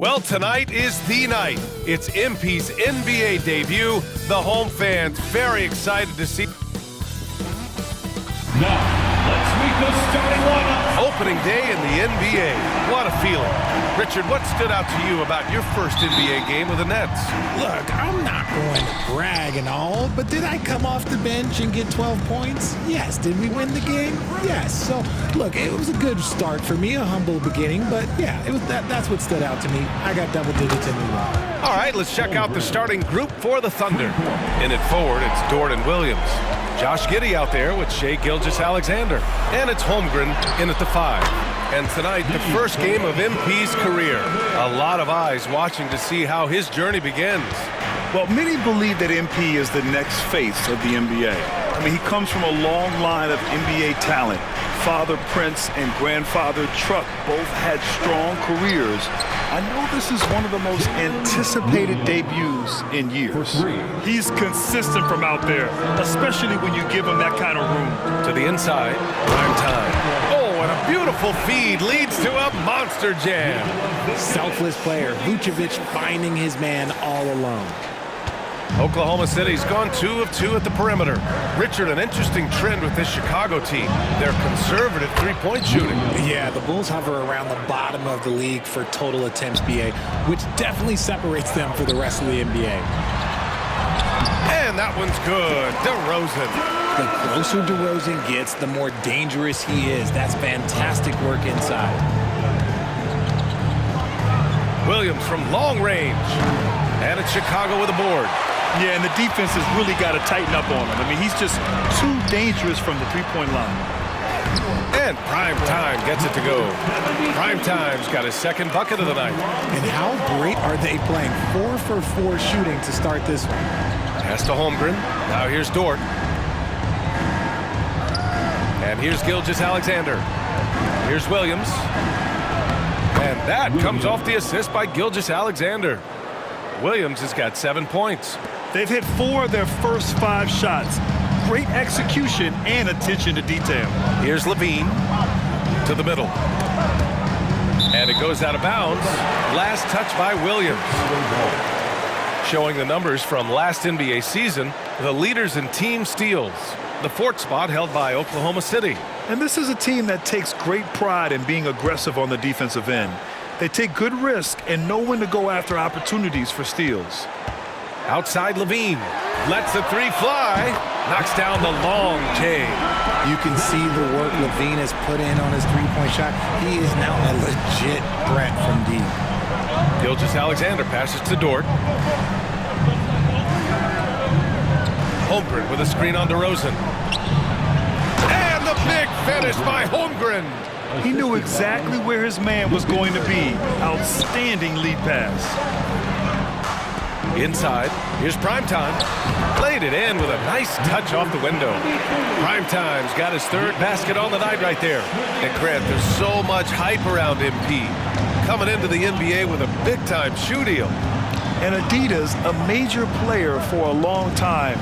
Well, tonight is the night. It's MP's NBA debut. The home fans very excited to see. Now, let's meet the starting lineup. Opening day in the NBA. What a feeling. Richard, what stood out to you about your first NBA game with the Nets? Look, I'm not going to brag and all, but did I come off the bench and get 12 points? Yes. Did we win the game? Yes. So, look, it was a good start for me, a humble beginning, but yeah, that's what stood out to me. I got double digits in the row. All right, let's check out the starting group for the Thunder. In at forward, it's Dort and Williams. Josh Giddey out there with Shai Gilgeous-Alexander. And it's Holmgren in at the 5. And tonight, the first game of MP's career. A lot of eyes watching to see how his journey begins. Well, many believe that MP is the next face of the NBA. I mean, he comes from a long line of NBA talent. Father Prince and grandfather Truck both had strong careers. I know this is one of the most anticipated debuts in years. He's consistent from out there, especially when you give him that kind of room. To the inside, prime time. Oh, and a beautiful feed leads to a monster jam. Selfless player, Vucevic finding his man all alone. Oklahoma City's gone 2 of 2 at the perimeter. Richard, an interesting trend with this Chicago team. They're conservative three-point shooting. Yeah, the Bulls hover around the bottom of the league for total attempts, BA, which definitely separates them for the rest of the NBA. And that one's good. DeRozan. The closer DeRozan gets, the more dangerous he is. That's fantastic work inside. Williams from long range. And it's Chicago with a board. Yeah, and the defense has really got to tighten up on him. I mean, he's just too dangerous from the three-point line. And Prime Time gets it to go. Prime Time's got his second bucket of the night. And how great are they playing? 4 for 4 shooting to start this one. Pass to Holmgren. Now here's Dort. And here's Gilgeous-Alexander. Here's Williams. And that comes off the assist by Gilgeous-Alexander. Williams has got 7 points. They've hit 4 of their first 5 shots. Great execution and attention to detail. Here's Levine to the middle. And it goes out of bounds. Last touch by Williams. Showing the numbers from last NBA season, the leaders in team steals. The 4th spot held by Oklahoma City. And this is a team that takes great pride in being aggressive on the defensive end. They take good risk and know when to go after opportunities for steals. Outside Levine. Lets the 3 fly. Knocks down the long J. You can see the work Levine has put in on his three-point shot. He is now a legit threat from deep. Gilgeous-Alexander passes to Dort. Holmgren with a screen on DeRozan. And the big finish by Holmgren. He knew exactly where his man was going to be. Outstanding lead pass. Inside, here's Primetime. Played it in with a nice touch off the window. Primetime's got his 3rd basket on the night right there. And Grant, there's so much hype around MP. Coming into the NBA with a big-time shoe deal. And Adidas, a major player for a long time,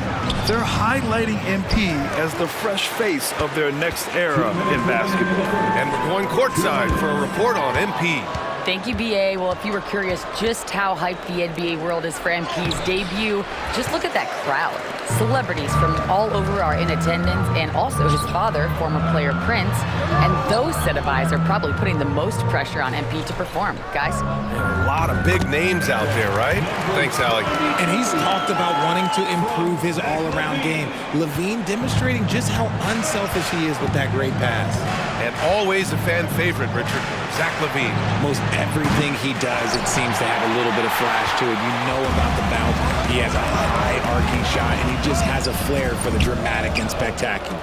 they're highlighting MP as the fresh face of their next era in basketball. And we're going courtside for a report on MP. Thank you, BA. Well, if you were curious just how hyped the NBA world is for MP's debut, just look at that crowd. Celebrities from all over are in attendance, and also his father, former player Prince. And those set of eyes are probably putting the most pressure on MP to perform. Guys? A lot of big names out there, right? Thanks, Alec. And he's talked about wanting to improve his all-around game. Levine demonstrating just how unselfish he is with that great pass. And always a fan favorite, Richard. Zach LaVine. Most everything he does, it seems to have a little bit of flash to it. You know about the bounce. He has a high arcing shot, and he just has a flair for the dramatic and spectacular.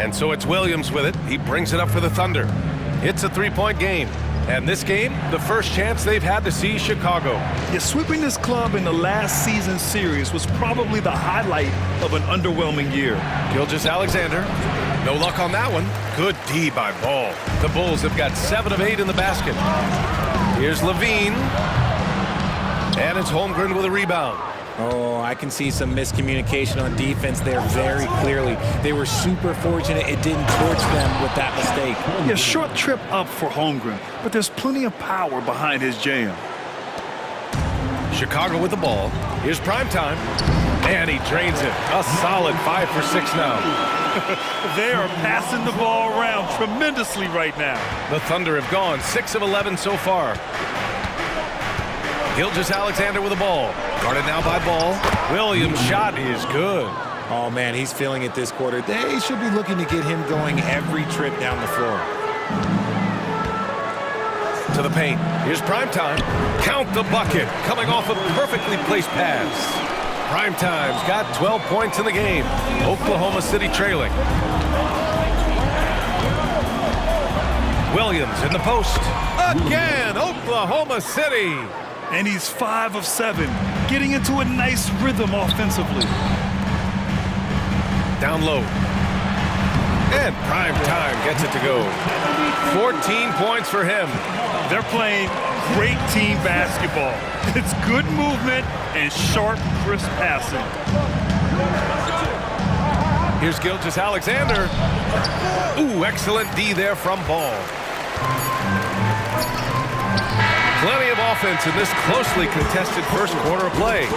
And so it's Williams with it. He brings it up for the Thunder. It's a 3-point game. And this game, the first chance they've had to see Chicago. Yeah, sweeping this club in the last season's series was probably the highlight of an underwhelming year. Gilgeous-Alexander. No luck on that one. Good D by Ball. The Bulls have got 7 of 8 in the basket. Here's Levine. And it's Holmgren with a rebound. Oh, I can see some miscommunication on defense there very clearly. They were super fortunate it didn't torch them with that mistake. Yeah, short trip up for Holmgren, but there's plenty of power behind his jam. Chicago with the ball. Here's primetime. And he drains it. A solid 5 for 6 now. They are passing the ball around tremendously right now. The Thunder have gone 6 of 11 so far. Gilgeous-Alexander with the ball. Guarded now by Ball. Williams' shot is good. Oh, man, he's feeling it this quarter. They should be looking to get him going every trip down the floor. To the paint. Here's primetime. Count the bucket. Coming off a perfectly placed pass. Primetime's got 12 points in the game. Oklahoma City trailing. Williams in the post. Again, Oklahoma City. And he's 5 of 7, getting into a nice rhythm offensively. Down low. And primetime gets it to go. 14 points for him. They're playing great team basketball. It's good movement and sharp, crisp passing. Here's Gilgeous-Alexander. Ooh, excellent D there from Ball. Plenty of offense in this closely contested first quarter of play.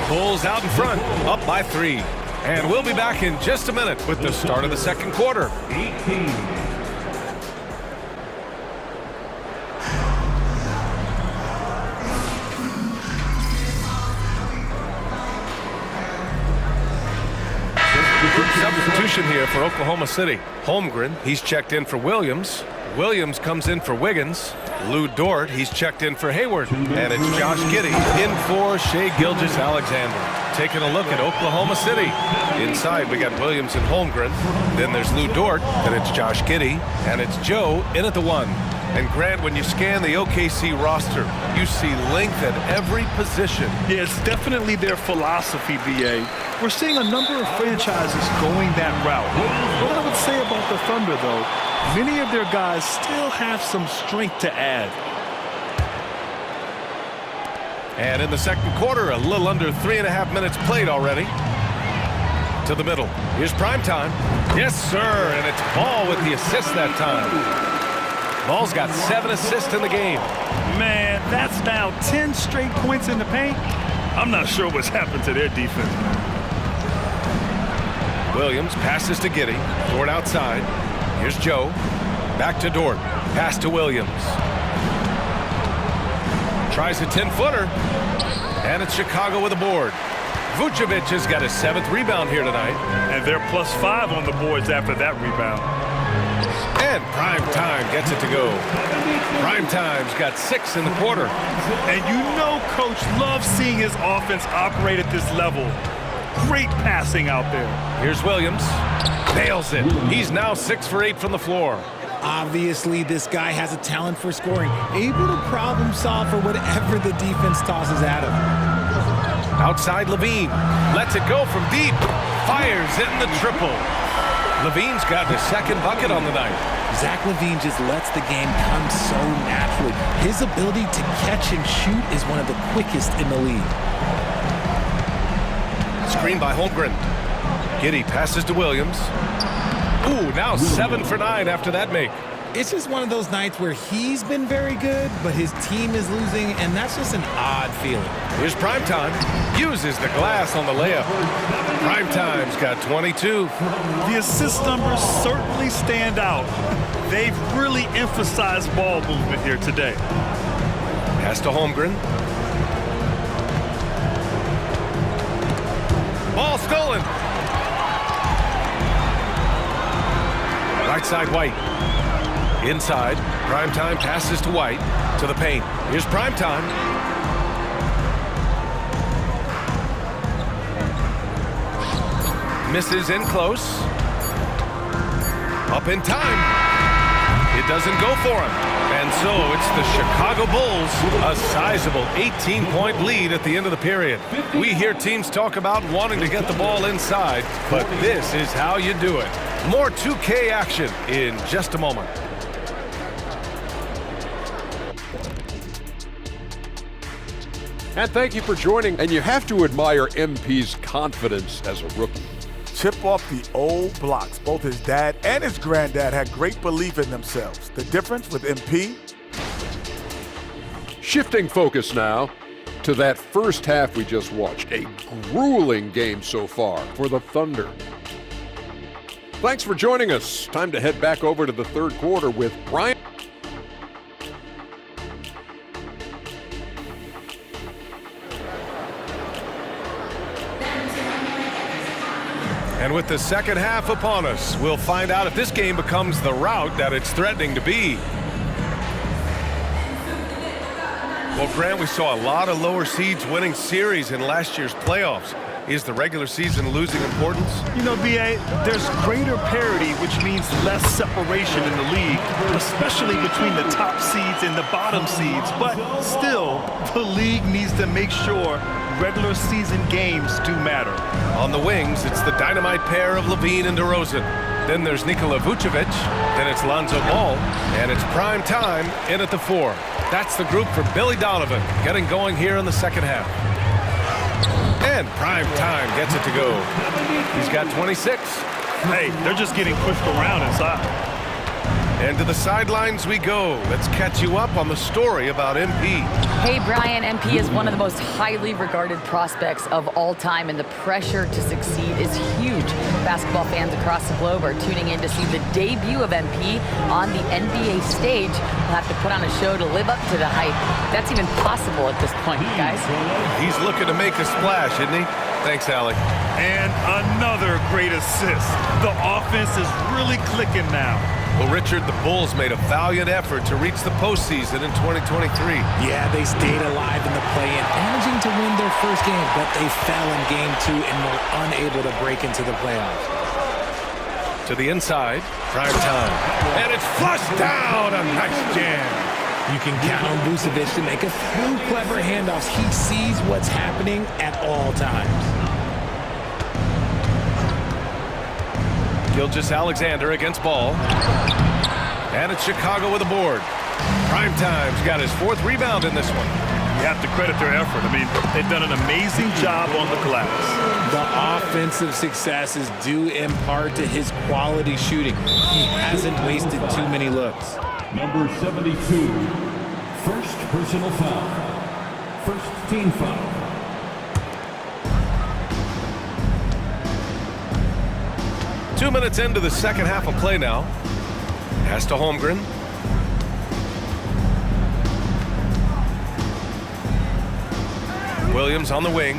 Bulls out in front, up by 3. And we'll be back in just a minute with the start of the second quarter. 18. Substitution here for Oklahoma City. Holmgren, he's checked in for Williams. Williams comes in for Wiggins. Lou Dort, he's checked in for Hayward. And it's Josh Giddey in for Shai Gilgeous-Alexander. Taking a look at Oklahoma City. Inside, we got Williams and Holmgren. Then there's Lou Dort. Then it's Josh Giddey. And it's Joe in at the 1. And Grant, when you scan the OKC roster, you see length at every position. Yeah, it's definitely their philosophy, B.A. We're seeing a number of franchises going that route. What I would say about the Thunder, though, many of their guys still have some strength to add. And in the second quarter, a little under 3.5 minutes played already. To the middle. Here's primetime. Yes, sir. And it's Ball with the assist that time. Ball's got 7 assists in the game. Man, that's now 10 straight points in the paint. I'm not sure what's happened to their defense. Williams passes to Giddey. Dort outside. Here's Joe. Back to Dort. Pass to Williams. Tries a 10-footer. And it's Chicago with a board. Vucevic has got his 7th rebound here tonight. And they're +5 on the boards after that rebound. And primetime gets it to go. Primetime's got 6 in the quarter. And you know Coach loves seeing his offense operate at this level. Great passing out there. Here's Williams. Nails it. He's now 6 for 8 from the floor. Obviously, this guy has a talent for scoring, able to problem solve for whatever the defense tosses at him. Outside Levine. Lets it go from deep. Fires in the triple. Levine's got his 2nd bucket on the night. Zach LaVine just lets the game come so naturally. His ability to catch and shoot is one of the quickest in the league. Screen by Holmgren. Giddey passes to Williams. Ooh, now 7 for 9 after that make. It's just one of those nights where he's been very good, but his team is losing, and that's just an odd feeling. Here's primetime. Uses the glass on the layup. Primetime's got 22. The assist numbers certainly stand out. They've really emphasized ball movement here today. Pass to Holmgren. Ball stolen. Right side, White. Inside, primetime passes to White. To the paint. Here's primetime. Misses in close. Up in time. It doesn't go for him. And so it's the Chicago Bulls, a sizable 18-point lead at the end of the period. We hear teams talk about wanting to get the ball inside, but this is how you do it. More 2K action in just a moment. And thank you for joining. And you have to admire MP's confidence as a rookie. Chip off the old blocks. Both his dad and his granddad had great belief in themselves. The difference with MP? Shifting focus now to that first half we just watched. A grueling game so far for the Thunder. Thanks for joining us. Time to head back over to the third quarter with Brian. And with the second half upon us, we'll find out if this game becomes the rout that it's threatening to be. Well, Grant, we saw a lot of lower seeds winning series in last year's playoffs. Is the regular season losing importance? You know, B.A., there's greater parity, which means less separation in the league, especially between the top seeds and the bottom seeds. But still, the league needs to make sure regular season games do matter. On the wings, it's the dynamite pair of Levine and DeRozan. Then there's Nikola Vucevic, then it's Lonzo Ball, and it's prime time in at the 4. That's the group for Billy Donovan, getting going here in the second half. And prime time gets it to go. He's got 26. Hey, they're just getting pushed around inside. And to the sidelines we go. Let's catch you up on the story about MP. Hey, Brian, MP is one of the most highly regarded prospects of all time, and the pressure to succeed is huge. Basketball fans across the globe are tuning in to see the debut of MP on the NBA stage. We'll have to put on a show to live up to the hype. That's even possible at this point, guys. He's looking to make a splash, isn't he? Thanks, Alec. And another great assist. The offense is really clicking now. Well, Richard, the Bulls made a valiant effort to reach the postseason in 2023. Yeah, they stayed alive in the play-in, managing to win their first game, but they fell in game 2 and were unable to break into the playoffs. To the inside, prime time. And it's flushed down, a nice jam. You can count on Vucevic to make a few clever handoffs. He sees what's happening at all times. Gilgeous-Alexander against Ball. And it's Chicago with a board. Prime Time's got his 4th rebound in this one. You have to credit their effort. I mean, they've done an amazing job on the glass. The offensive success is due in part to his quality shooting. He hasn't wasted too many looks. Number 72, first personal foul. First team foul. Two minutes into the second half of play now. Pass to Holmgren. Williams on the wing.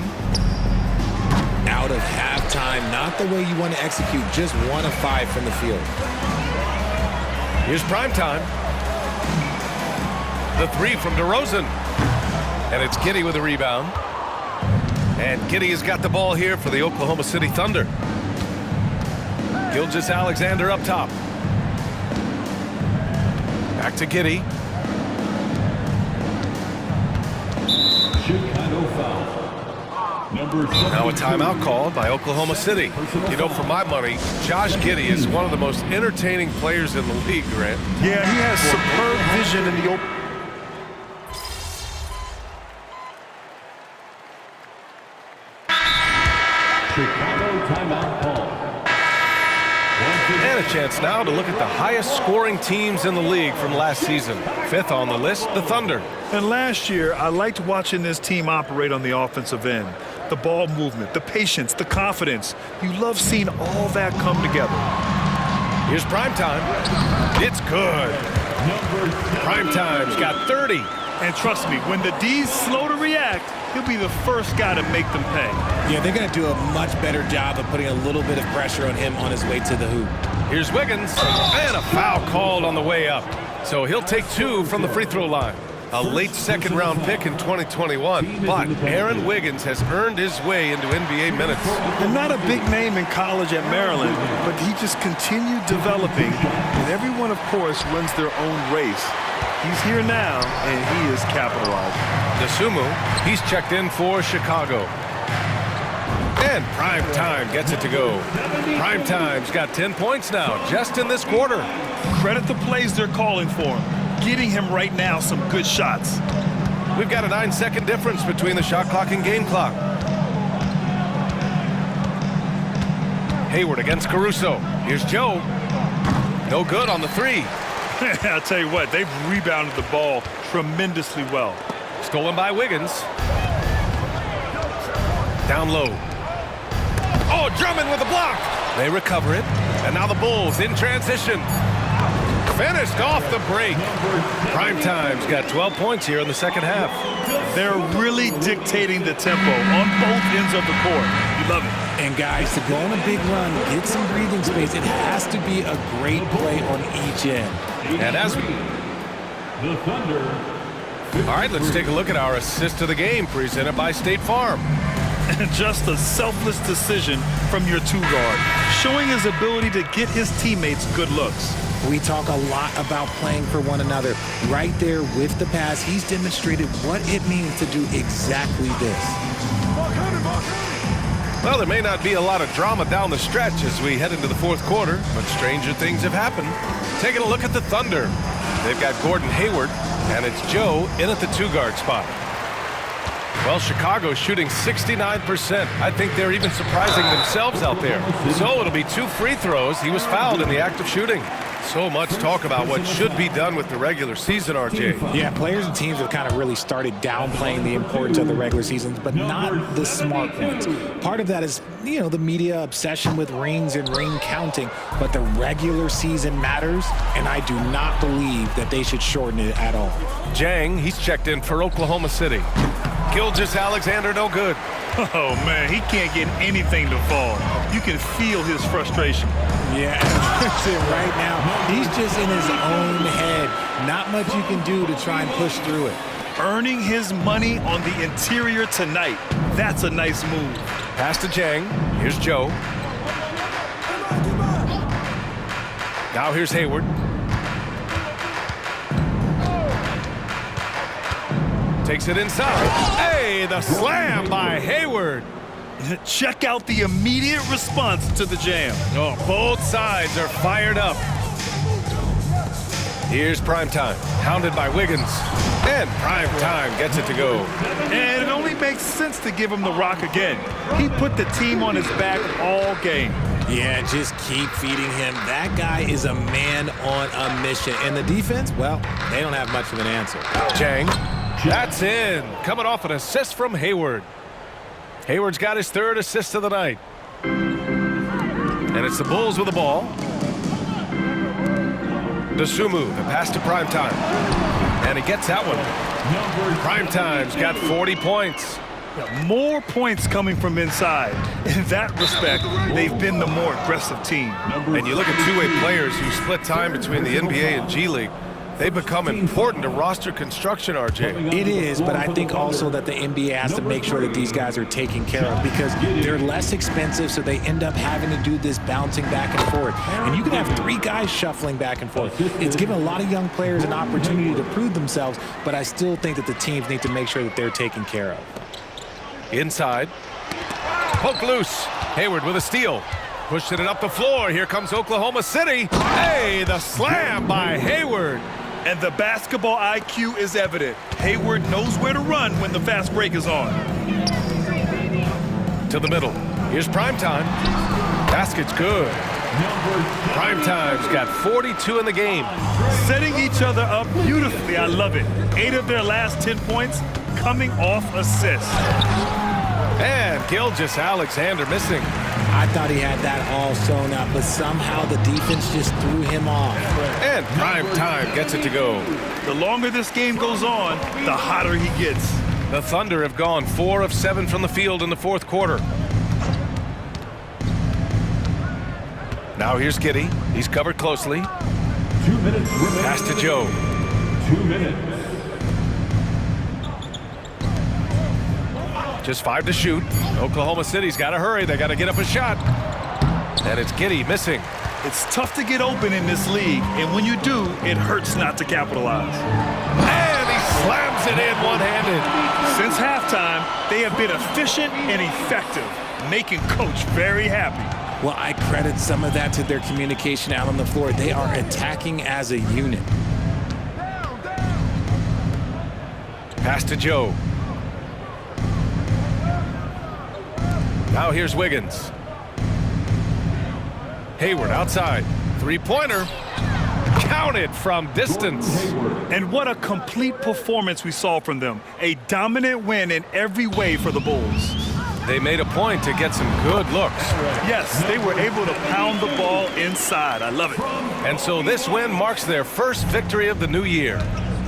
Out of halftime, not the way you want to execute, just 1 of 5 from the field. Here's prime time. The 3 from DeRozan. And it's Giddey with a rebound. And Giddey has got the ball here for the Oklahoma City Thunder. Gilgeous-Alexander up top. Back to Giddey. Chicago foul. Number 72. Now a timeout called by Oklahoma City. You know, for my money, Josh Giddey is one of the most entertaining players in the league, Grant. Yeah, he has superb vision in the open. Chicago timeout call. And a chance now to look at the highest scoring teams in the league from last season. 5th on the list, the Thunder. And last year, I liked watching this team operate on the offensive end. The ball movement, the patience, the confidence. You love seeing all that come together. Here's prime time. It's good. Prime time's got 30. And trust me, when the D's slow to react, he'll be the first guy to make them pay. Yeah, they're going to do a much better job of putting a little bit of pressure on him on his way to the hoop. Here's Wiggins, and a foul called on the way up. So he'll take 2 from the free throw line. A late second-round pick in 2021, but Aaron Wiggins has earned his way into NBA minutes. And not a big name in college at Maryland, but he just continued developing, and everyone, of course, runs their own race. He's here now, and he is capitalizing. Dosunmu, he's checked in for Chicago. And prime time gets it to go. Prime time's got 10 points now, just in this quarter. Credit the plays they're calling for him, getting him right now some good shots. We've got a 9-second difference between the shot clock and game clock. Hayward against Caruso. Here's Joe. No good on the three. I'll tell you what, they've rebounded the ball tremendously well. Stolen by Wiggins. Down low. Oh, Drummond with a block. They recover it. And now the Bulls in transition. Finished off the break. Primetime's got 12 points here in the second half. They're really dictating the tempo on both ends of the court. You love it. And guys, to go on a big run, get some breathing space, it has to be a great play on each end. And as we... The Thunder. All right, let's take a look at our assist of the game presented by State Farm. Just a selfless decision from your two-guard, showing his ability to get his teammates good looks. We talk a lot about playing for one another. Right there with the pass, he's demonstrated what it means to do exactly this. Well, there may not be a lot of drama down the stretch as we head into the fourth quarter, but stranger things have happened. Taking a look at the Thunder. They've got Gordon Hayward, and it's Joe in at the two-guard spot. Well, Chicago's shooting 69%. I think they're even surprising themselves out there. So it'll be 2 free throws. He was fouled in the act of shooting. So much talk about what should be done with the regular season, RJ. Yeah, players and teams have kind of really started downplaying the importance of the regular seasons, but not the smart ones. Part of that is, the media obsession with rings and ring counting, but the regular season matters, and I do not believe that they should shorten it at all. Jang, he's checked in for Oklahoma City. Gilgeous-Alexander, no good. Oh, man, he can't get anything to fall. You can feel his frustration. Yeah, that's it right now. He's just in his own head. Not much you can do to try and push through it. Earning his money on the interior tonight. That's a nice move. Pass to Jang. Here's Joe. Now here's Hayward. Takes it inside. Hey, the slam by Hayward. Check out the immediate response to the jam. Oh, both sides are fired up. Here's Primetime, hounded by Wiggins. And Primetime gets it to go. And it only makes sense to give him the rock again. He put the team on his back all game. Yeah, just keep feeding him. That guy is a man on a mission. And the defense, well, they don't have much of an answer. Jang. That's in. Coming off an assist from Hayward. Hayward's got his 3rd assist of the night. And it's the Bulls with the ball. Dosunmu, the pass to Primetime. And he gets that one. Primetime's got 40 points. More points coming from inside. In that respect, they've been the more aggressive team. And you look at two-way players who split time between the NBA and G League. They become important to roster construction, RJ. It is, but I think also that the NBA has to make sure that these guys are taken care of because they're less expensive, so they end up having to do this bouncing back and forth. And you can have 3 guys shuffling back and forth. It's given a lot of young players an opportunity to prove themselves, but I still think that the teams need to make sure that they're taken care of. Inside. Poke loose. Hayward with a steal. Pushing it up the floor. Here comes Oklahoma City. Hey, the slam by Hayward. And the basketball IQ is evident. Hayward knows where to run when the fast break is on. To the middle. Here's Primetime. Basket's good. Primetime's got 42 in the game. Setting each other up beautifully. I love it. 8 of their last 10 points coming off assists. And Gilgeous-Alexander missing. I thought he had that all sewn up, but somehow the defense just threw him off. And Primetime gets it to go. The longer this game goes on, the hotter he gets. The Thunder have gone 4 of 7 from the field in the fourth quarter. Now here's Giddey. He's covered closely. 2 minutes remaining. Pass to Joe. 2 minutes. Just 5 to shoot. Oklahoma City's got to hurry. They got to get up a shot. And it's Giddey missing. It's tough to get open in this league, and when you do, it hurts not to capitalize. And he slams it in one-handed. Since halftime, they have been efficient and effective, making Coach very happy. Well, I credit some of that to their communication out on the floor. They are attacking as a unit. Pass to Joe. Now here's Wiggins. Hayward outside. Three-pointer. Counted from distance. And what a complete performance we saw from them. A dominant win in every way for the Bulls. They made a point to get some good looks. Yes, they were able to pound the ball inside. I love it. And so this win marks their first victory of the new year.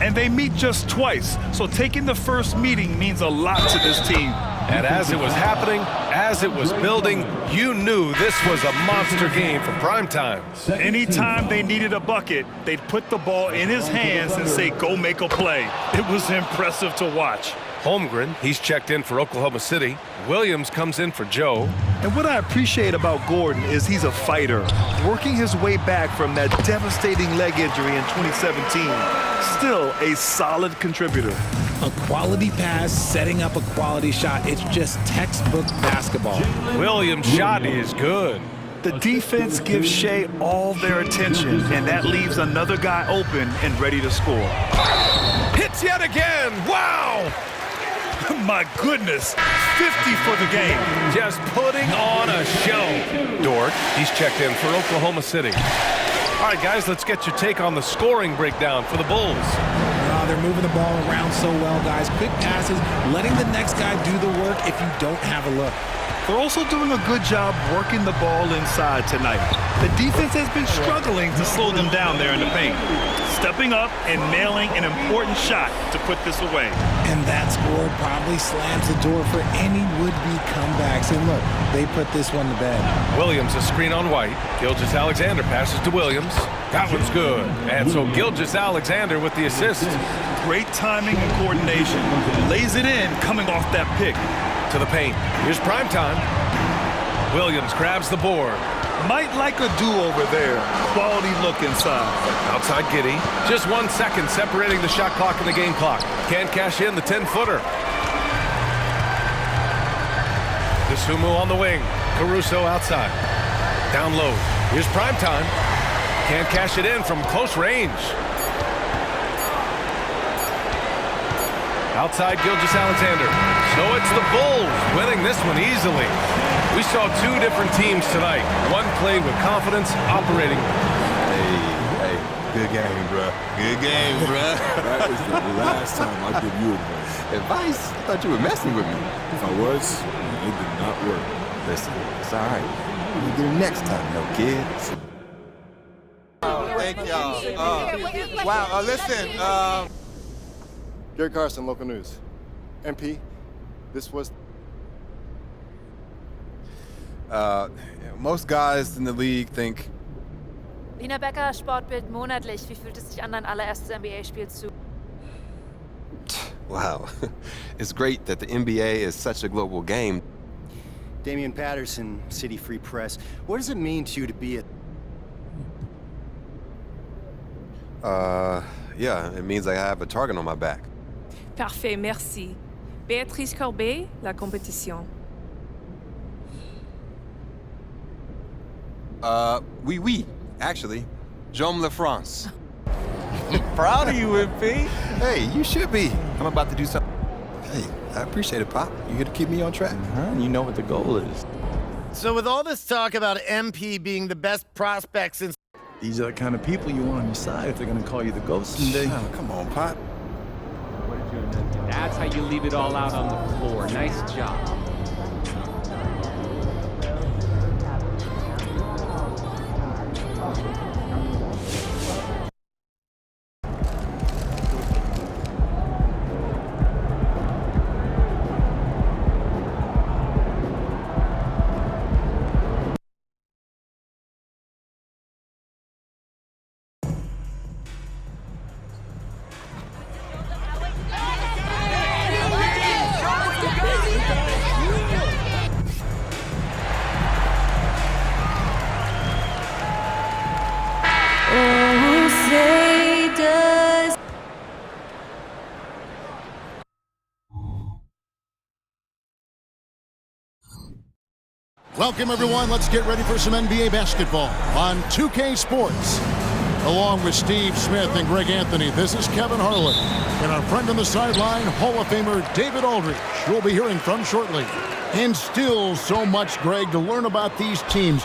And they meet just twice, so taking the first meeting means a lot to this team. And as it was happening, as it was building, you knew this was a monster game for prime time. Anytime they needed a bucket, they'd put the ball in his hands and say, go make a play. It was impressive to watch. Holmgren, he's checked in for Oklahoma City. Williams comes in for Joe. And what I appreciate about Gordon is he's a fighter, working his way back from that devastating leg injury in 2017. Still a solid contributor. A quality pass, setting up a quality shot. It's just textbook basketball. Williams' shot is good. The defense gives Shea all their attention, and that leaves another guy open and ready to score. Hits yet again. Wow! My goodness, 50 for the game. Just putting on a show. Dort, he's checked in for Oklahoma City. All right, guys, let's get your take on the scoring breakdown for the Bulls. They're moving the ball around so well, guys. Quick passes, letting the next guy do the work if you don't have a look. They're also doing a good job working the ball inside tonight. The defense has been struggling to slow them down there in the paint. Stepping up and nailing an important shot to put this away. And that score probably slams the door for any would-be comebacks. And look, they put this one to bed. Williams, a screen on White. Gilgeous-Alexander passes to Williams. That one's good. And so Gilgeous-Alexander with the assist. Great timing and coordination. Lays it in coming off that pick. To the paint. Here's primetime. Williams grabs the board. Might like a do-over there. Quality look inside. Outside Giddey. Just 1 second separating the shot clock and the game clock. Can't cash in the 10-footer. DeSumo on the wing. Caruso outside. Down low. Here's primetime. Can't cash it in from close range. Outside Gilgeous-Alexander. So it's the Bulls winning this one easily. We saw two different teams tonight. One played with confidence, operating. Hey, good game, bro. Good game, bro. That is the last time I give you advice. Advice? I thought you were messing with me. If I was, it did not work. Listen, it's all right. We'll get it next time, no kids. Thank y'all. Wow, listen. Gary Carson, local news. MP, this was... Most guys in the league think... Lina Becker, Sportbild monatlich. Wie fühlt es sich an, dein allererstes NBA-Spiel zu? Wow. It's great that the NBA is such a global game. Damian Patterson, City Free Press. What does it mean to you to be a... Yeah, it means I have a target on my back. Parfait, merci. Béatrice Corbet, La Compétition. Oui, actually. Jaume La France. Proud of you, MP. Hey, you should be. I'm about to do something. Hey, I appreciate it, Pop. You here to keep me on track. You know what the goal is. So with all this talk about MP being the best prospect since... These are the kind of people you want on your side if they're going to call you the ghost someday. Oh, come on, Pop. That's how you leave it all out on the floor. Nice job. Welcome, everyone. Let's get ready for some NBA basketball on 2K Sports. Along with Steve Smith and Greg Anthony, this is Kevin Harlan. And our friend on the sideline, Hall of Famer David Aldridge, we'll be hearing from shortly. And still so much, Greg, to learn about these teams.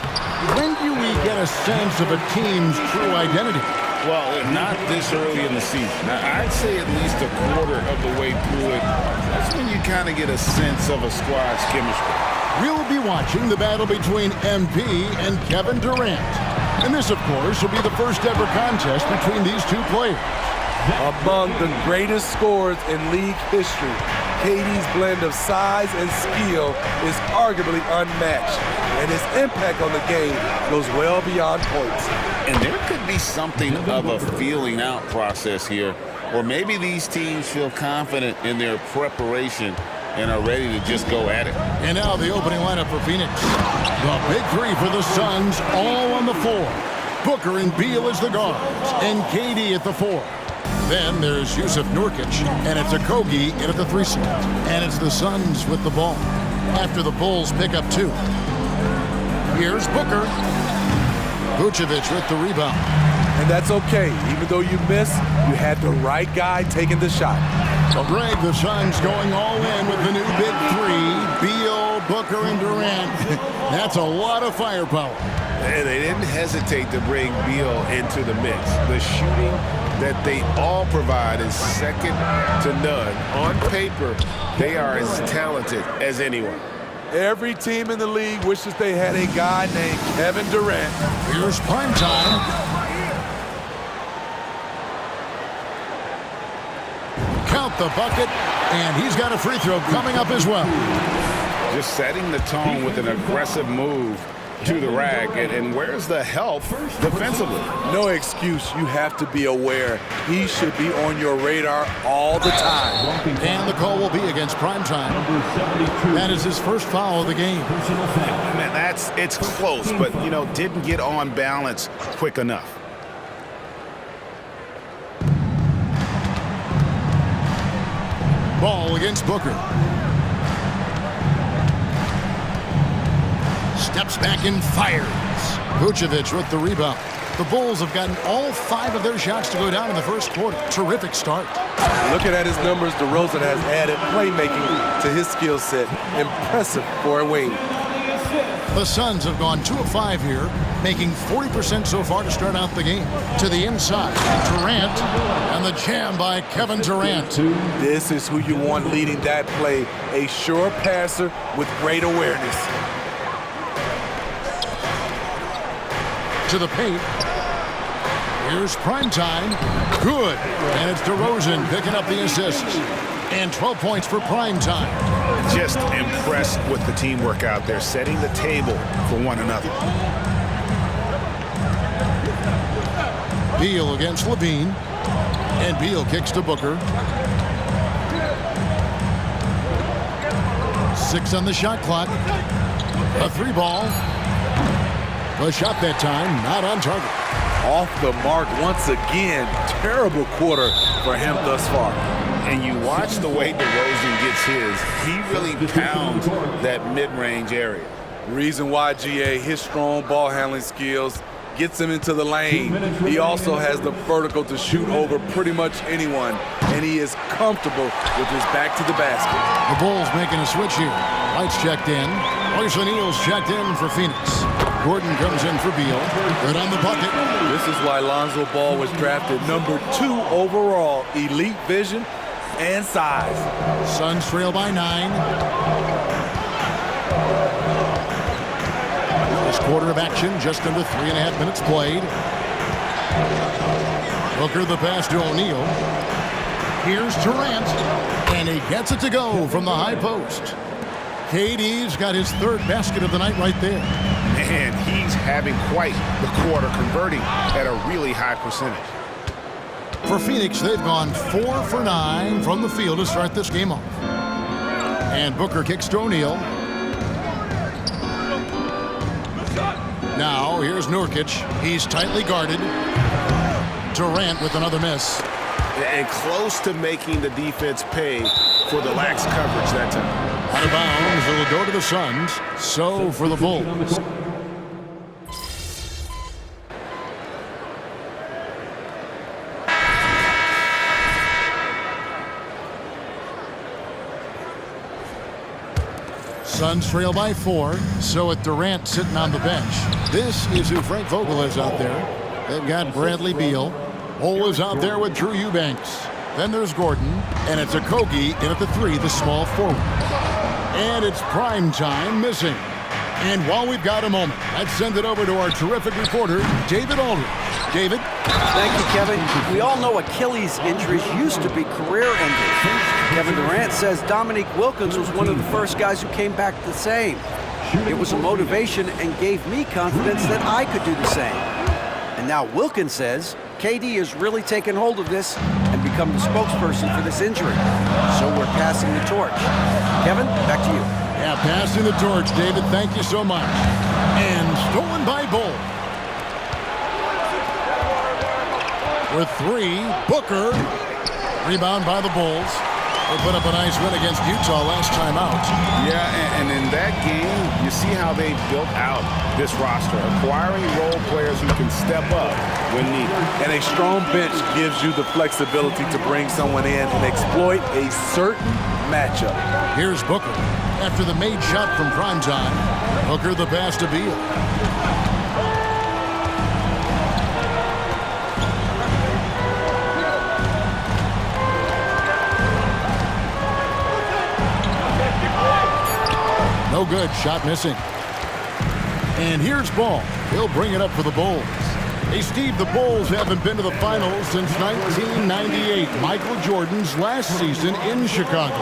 When do we get a sense of a team's true identity? Well, not this early in the season. Now, I'd say at least a quarter of the way through it. That's when you kind of get a sense of a squad's chemistry. We'll be watching the battle between MP and Kevin Durant. And this, of course, will be the first ever contest between these two players. Among the greatest scorers in league history, KD's blend of size and skill is arguably unmatched, and his impact on the game goes well beyond points. And there could be something of a feeling out process here, or maybe these teams feel confident in their preparation and are ready to just go at it. And now the opening lineup for Phoenix. The big three for the Suns, all on the floor. Booker and Beal as the guards, and KD at the 4. Then there's Yusuf Nurkic, and it's Okogie in at the 3 slot. And it's the Suns with the ball after the Bulls pick up 2. Here's Booker. Vucevic with the rebound. And that's okay. Even though you miss, you had the right guy taking the shot. So, Greg, the Suns going all in with the new big 3, Beal, Booker, and Durant. That's a lot of firepower. And they didn't hesitate to bring Beal into the mix. The shooting that they all provide is second to none. On paper, they are as talented as anyone. Every team in the league wishes they had a guy named Kevin Durant. Here's prime time. Count the bucket, and he's got a free throw coming up as well. Just setting the tone with an aggressive move to the rack, and where's the help defensively? No excuse. You have to be aware. He should be on your radar all the time. And the call will be against primetime. That is his first foul of the game. Man, it's close, but, didn't get on balance quick enough. Ball against Booker. Steps back and fires. Vucevic with the rebound. The Bulls have gotten all 5 of their shots to go down in the first quarter. Terrific start. Looking at his numbers, DeRozan has added playmaking to his skill set. Impressive for a wing. The Suns have gone 2 of 5 here, making 40% so far to start out the game. To the inside, Durant, and the jam by Kevin Durant. This is who you want leading that play. A sure passer with great awareness. To the paint. Here's primetime. Good. And it's DeRozan picking up the assists. And 12 points for primetime. Just impressed with the teamwork out there, setting the table for one another. Beal against Levine. And Beal kicks to Booker. 6 on the shot clock. A 3 ball. A shot that time, not on target. Off the mark once again. Terrible quarter for him thus far. And you watch the way DeRozan gets his. He really pounds that mid-range area. Reason why, GA, his strong ball handling skills gets him into the lane. He also has the vertical to shoot over pretty much anyone, and he is comfortable with his back to the basket. The Bulls making a switch here. Lights checked in. Royce O'Neal's checked in for Phoenix. Gordon comes in for Beal. Good on the bucket. This is why Lonzo Ball was drafted number 2 overall. Elite vision and size. Suns trail by 9. This quarter of action, just under 3.5 minutes played. Booker the pass to O'Neal. Here's Durant, and he gets it to go from the high post. KD's got his 3rd basket of the night right there. Man, he's having quite the quarter, converting at a really high percentage. For Phoenix, they've gone 4 for 9 from the field to start this game off. And Booker kicks to O'Neal. Now, here's Nurkic. He's tightly guarded. Durant with another miss. And close to making the defense pay for the lax coverage that time. Out of bounds, it'll go to the Suns. So for the Bulls. Suns trail by 4, so with Durant sitting on the bench. This is who Frank Vogel is out there. They've got Bradley Beal. Ole is out there with Drew Eubanks. Then there's Gordon, and it's Okogie in at the 3, the small forward. And it's prime time missing. And while we've got a moment, let's send it over to our terrific reporter, David Aldridge. David? Thank you, Kevin. We all know Achilles injuries used to be career-ending. Kevin Durant says Dominique Wilkins was one of the first guys who came back the same. It was a motivation and gave me confidence that I could do the same. And now Wilkins says KD has really taken hold of this and become the spokesperson for this injury. So we're passing the torch. Kevin, back to you. Yeah, passing the torch, David. Thank you so much. And stolen by Bull. With 3, Booker. Rebound by the Bulls. They put up a nice win against Utah last time out. Yeah, and in that game, you see how they built out this roster, acquiring role players who can step up when needed. And a strong bench gives you the flexibility to bring someone in and exploit a certain matchup. Here's Booker. After the made shot from primetime, Booker the pass to Beal. No good, shot missing. And here's Ball. He'll bring it up for the Bulls. Hey, Steve, the Bulls haven't been to the finals since 1998, Michael Jordan's last season in Chicago.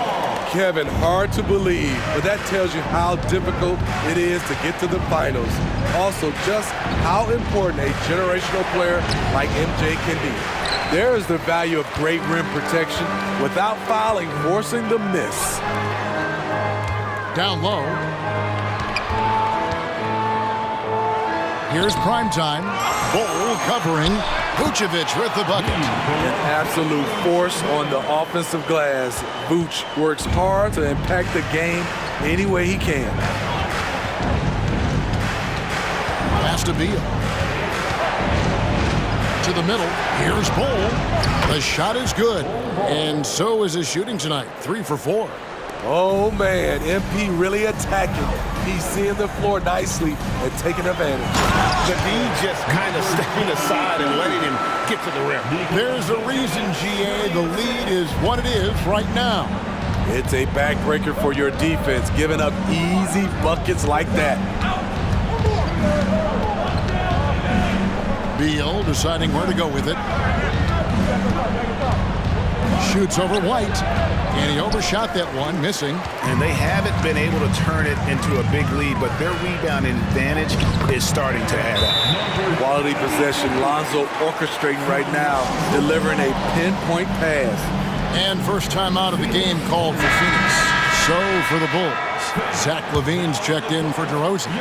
Kevin, hard to believe, but that tells you how difficult it is to get to the finals. Also, just how important a generational player like MJ can be. There is the value of great rim protection without fouling, forcing the miss. Down low. Here's primetime. Bull covering. Vucevic with the bucket. An absolute force on the offensive glass. Vuce works hard to impact the game any way he can. Pass to Beal. To the middle. Here's Bull. The shot is good. And so is his shooting tonight. 3 for 4. Oh, man, MP really attacking. He's seeing the floor nicely and taking advantage. Levine just kind of stepping aside and letting him get to the rim. There's a reason, GA, the lead is what it is right now. It's a backbreaker for your defense, giving up easy buckets like that. Beal deciding where to go with it. Shoots over White, and he overshot that one, missing. And they haven't been able to turn it into a big lead, but their rebounding advantage is starting to add up. Quality possession, Lonzo orchestrating right now, delivering a pinpoint pass. And first time out of the game called for Phoenix. So for the Bulls, Zach LaVine's checked in for DeRozan.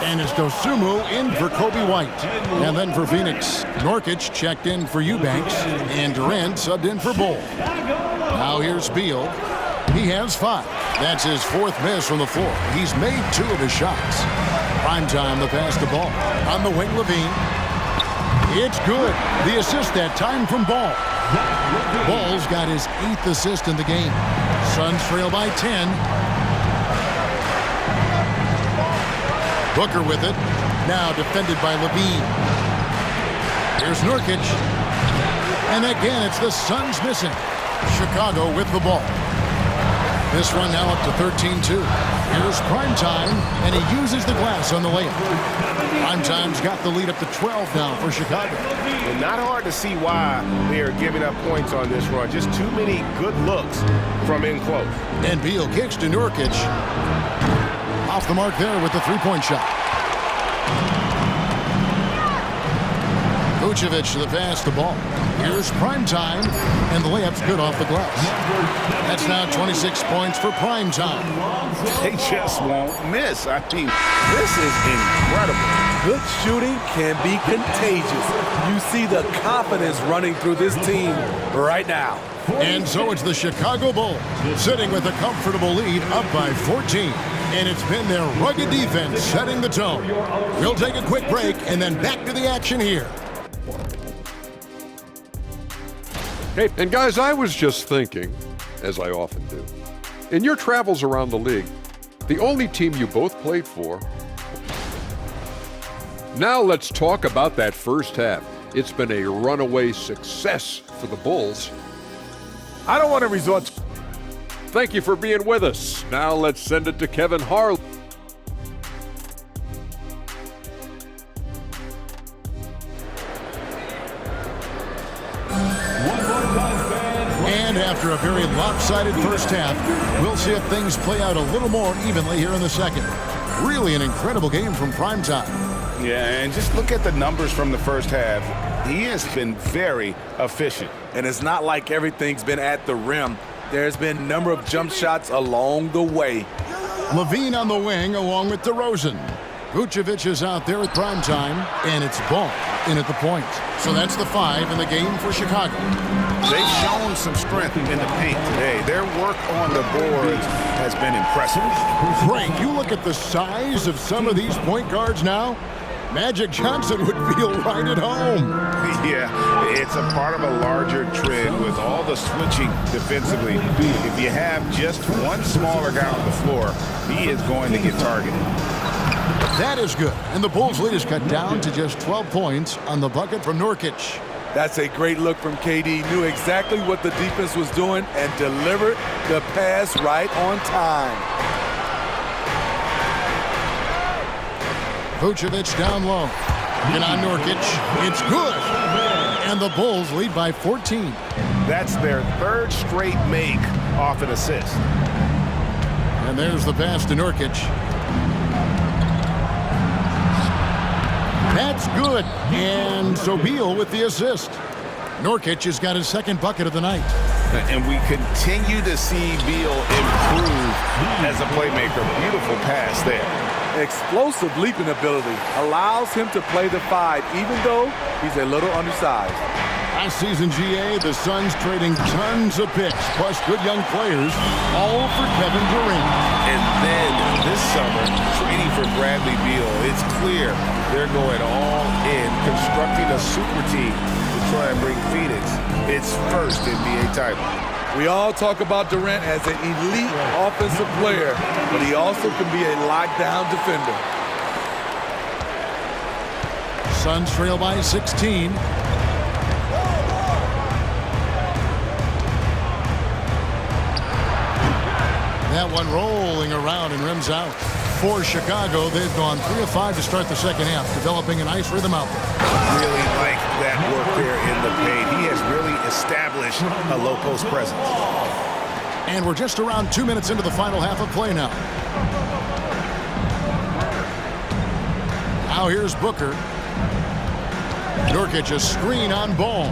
And it's Dosunmu in for Kobe White. And then for Phoenix, Nurkic checked in for Eubanks, and Durant subbed in for Bull. Now here's Beal. He has 5. That's his 4th miss from the floor. He's made 2 of his shots. Primetime to pass the ball. On the wing, LaVine. It's good. The assist that time from Ball. Ball's got his 8th assist in the game. Suns trail by 10. Booker with it. Now defended by LaVine. Here's Nurkic. And again, it's the Suns missing. Chicago with the ball. This run now up to 13-2. Here's Primetime, and he uses the glass on the layup. Primetime's got the lead up to 12 now for Chicago. And not hard to see why they are giving up points on this run. Just too many good looks from in close. And Beal kicks to Nurkic. Off the mark there with the 3-point shot. Vucevic to the pass, the ball. Here's Primetime, and the layup's good off the glass. That's now 26 points for Primetime. They just won't miss. I mean, this is incredible. Good shooting can be contagious. You see the confidence running through this team right now. And so it's the Chicago Bulls sitting with a comfortable lead up by 14. And it's been their rugged defense setting the tone. We'll take a quick break and then back to the action here. Hey, and guys, I was just thinking, as I often do, in your travels around the league, the only team you both played for. Now let's talk about that first half. It's been a runaway success for the Bulls. I don't want to resort to... Thank you for being with us. Now let's send it to Kevin Harlan. And after a very lopsided first half, we'll see if things play out a little more evenly here in the second. Really an incredible game from primetime. Yeah, and just look at the numbers from the first half. He has been very efficient. And it's not like everything's been at the rim. There's been a number of jump shots along the way. Levine on the wing along with DeRozan. Vucevic is out there at primetime, and it's Ball in at the point. So that's the 5 in the game for Chicago. They've shown some strength in the paint today. Their work on the boards has been impressive. Frank, you look at the size of some of these point guards now. Magic Johnson would feel right at home. Yeah, it's a part of a larger trend with all the switching defensively. If you have just one smaller guy on the floor, he is going to get targeted. That is good. And the Bulls' lead is cut down to just 12 points on the bucket from Nurkic. That's a great look from KD. Knew exactly what the defense was doing and delivered the pass right on time. Vucevic down low. And on Nurkic, it's good. And the Bulls lead by 14. That's their third straight make off an assist. And there's the pass to Nurkic. That's good. And so Beal with the assist. Nurkic has got his second bucket of the night. And we continue to see Beal improve as a playmaker. Beautiful pass there. Explosive leaping ability allows him to play the 5, even though he's a little undersized. Last season, GA, the Suns trading tons of picks, plus good young players, all for Kevin Durant. And then this summer, trading for Bradley Beal. It's clear they're going all in, constructing a super team to try and bring Phoenix its first NBA title. We all talk about Durant as an elite offensive player, but he also can be a lockdown defender. Suns trail by 16. That one rolling around and rims out. For Chicago, they've gone 3 of 5 to start the second half, developing a nice rhythm out there. Really like that work there in the paint. He has really established a low post presence. And we're just around 2 minutes into the final half of play now. Now here's Booker. Nurkic a screen on Ball.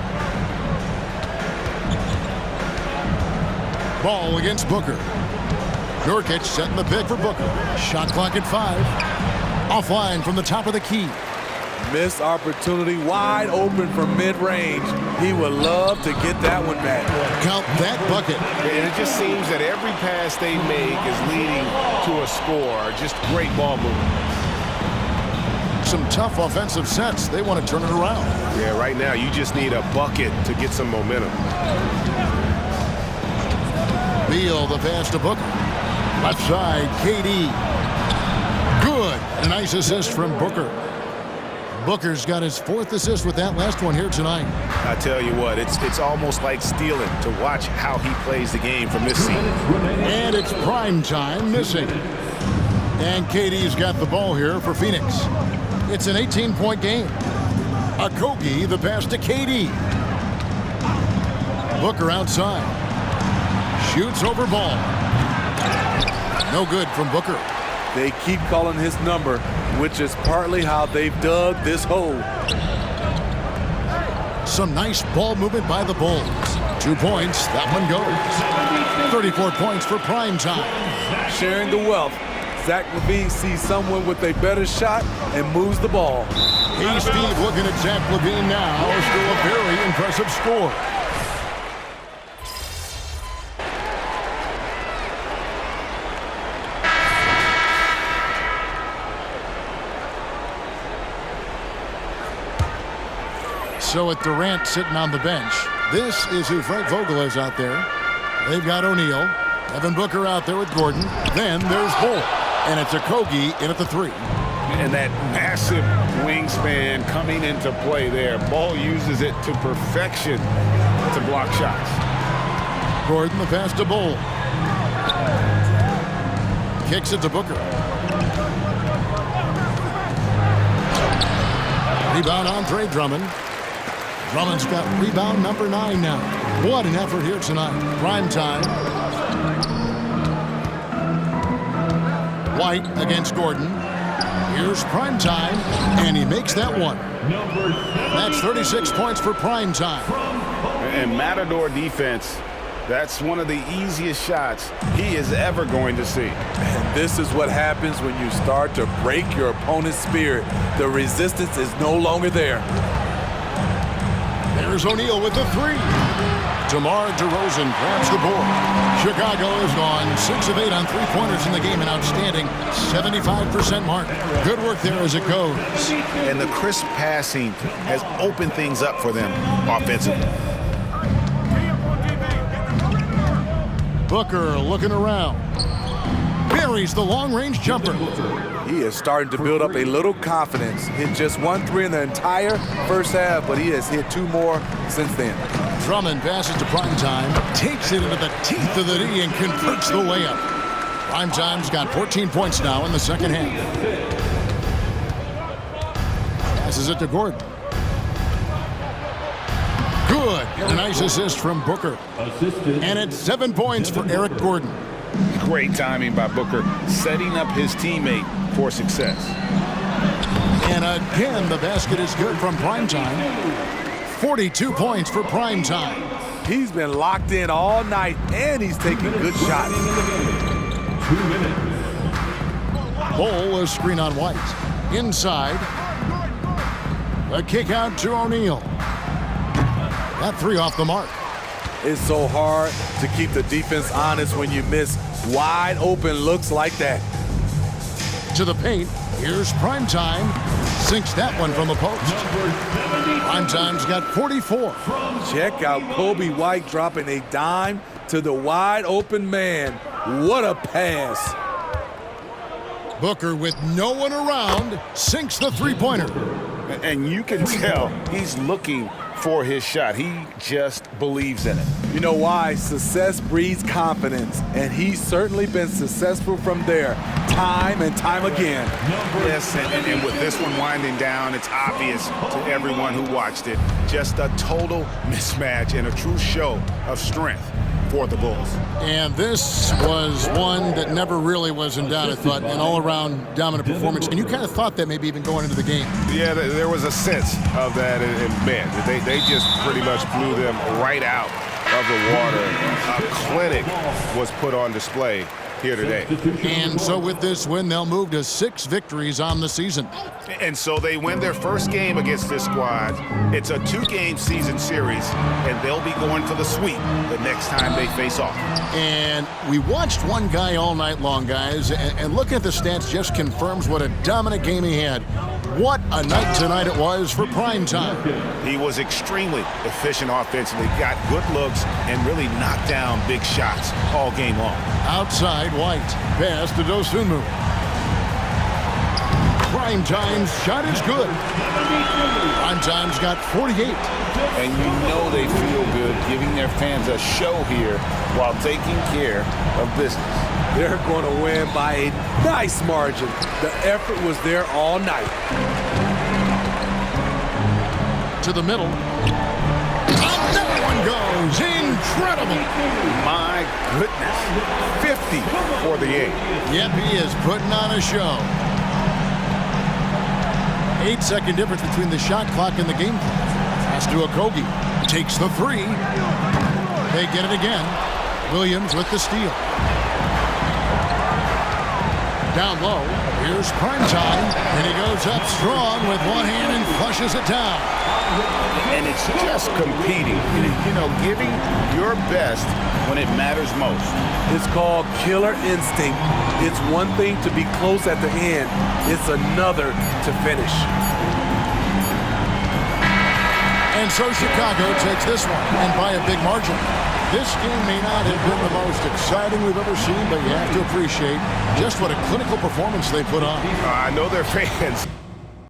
Ball against Booker. Nurkic setting the pick for Booker. Shot clock at 5. Offline from the top of the key. Missed opportunity, wide open from mid-range. He would love to get that one back. Count that bucket. And it just seems that every pass they make is leading to a score. Just great ball movement. Some tough offensive sets. They want to turn it around. Yeah, right now you just need a bucket to get some momentum. Beal, the pass to Booker. Left side, KD. Good. A nice assist from Booker. Booker's got his 4th assist with that last one here tonight. I tell you what, it's almost like stealing to watch how he plays the game from this seat. And it's prime time missing. And KD's got the ball here for Phoenix. It's an 18-point game. Okogie, the pass to KD. Booker outside. Shoots over Ball. No good from Booker. They keep calling his number, which is partly how they've dug this hole. Some nice ball movement by the Bulls. 2 points, that one goes. 34 points for prime time. Sharing the wealth. Zach LaVine sees someone with a better shot and moves the ball. Hey, Steve, looking at Zach LaVine now. Still a very impressive score. So with Durant sitting on the bench, this is who Frank Vogel is out there. They've got O'Neal, Devin Booker out there with Gordon. Then there's Bull. And it's Okogie in at the 3. And that massive wingspan coming into play there. Ball uses it to perfection to block shots. Gordon, the pass to Bull. Kicks it to Booker. Rebound on Trey Drummond. Drummond's got rebound number 9 now. What an effort here tonight. Prime time. White against Gordon. Here's prime time, and he makes that one. That's 36 points for prime time. And Matador defense, that's one of the easiest shots he is ever going to see. And this is what happens when you start to break your opponent's spirit. The resistance is no longer there. There's O'Neal with the 3. DeMar DeRozan grabs the board. Chicago has gone 6 of 8 on 3-pointers in the game, an outstanding 75% mark. Good work there as it goes. And the crisp passing has opened things up for them offensively. Booker looking around. Buries the long-range jumper. He is starting to build up a little confidence. Hit just 1 3 in the entire first half, but he has hit 2 more since then. Drummond passes to Primetime, takes it into the teeth of the D and converts the layup. Primetime's got 14 points now in the second half. Passes it to Gordon. Good. A nice assist from Booker. And it's 7 points for Eric Gordon. Great timing by Booker, setting up his teammate for success. And again, the basket is good from Primetime. 42 points for Primetime. He's been locked in all night, and he's taking good shots. 2 minutes. Bull, a screen on White. Inside. A kick out to O'Neal. That 3 off the mark. It's so hard to keep the defense honest when you miss wide open looks like that. To the paint. Here's Primetime. Sinks that one from the post. Primetime's got 44. Check out Kobe White dropping a dime to the wide open man. What a pass. Booker, with no one around, sinks the 3-pointer. And you can tell he's looking for his shot. He just believes in it. You know why? Success breeds confidence, and he's certainly been successful from there time and time again. Yes, and with this one winding down, it's obvious to everyone who watched it. Just a total mismatch and a true show of strength for the Bulls. And this was one that never really was in doubt, I thought, an all-around dominant performance. And you kind of thought that maybe even going into the game. Yeah, there was a sense of that, and man, they just pretty much blew them right out of the water. A clinic was put on display here today. And so with this win, they'll move to 6 victories on the season. And so they win their first game against this squad. It's a 2-game season series, and they'll be going for the sweep the next time they face off. And we watched one guy all night long, guys, and looking at the stats just confirms what a dominant game he had. What a night tonight it was for Primetime. He was extremely efficient offensively, got good looks, and really knocked down big shots all game long. Outside, White. Pass to Dosunmu. Primetime's shot is good. Primetime's got 48. And you know they feel good giving their fans a show here while taking care of business. They're going to win by a nice margin. The effort was there all night. To the middle. That one goes. Incredible. My goodness. 50 for the 8. Yep, he is putting on a show. 8-second difference between the shot clock and the game clock. Pass to Okogie. Takes the 3. They get it again. Williams with the steal. Down low, here's Primetime, and he goes up strong with one hand and flushes it down. And it's just competing, you know, giving your best when it matters most. It's called killer instinct. It's one thing to be close at the end. It's another to finish. And so Chicago takes this one, and by a big margin. This game may not have been the most exciting we've ever seen, but you have to appreciate just what a clinical performance they put on. I know they're fans.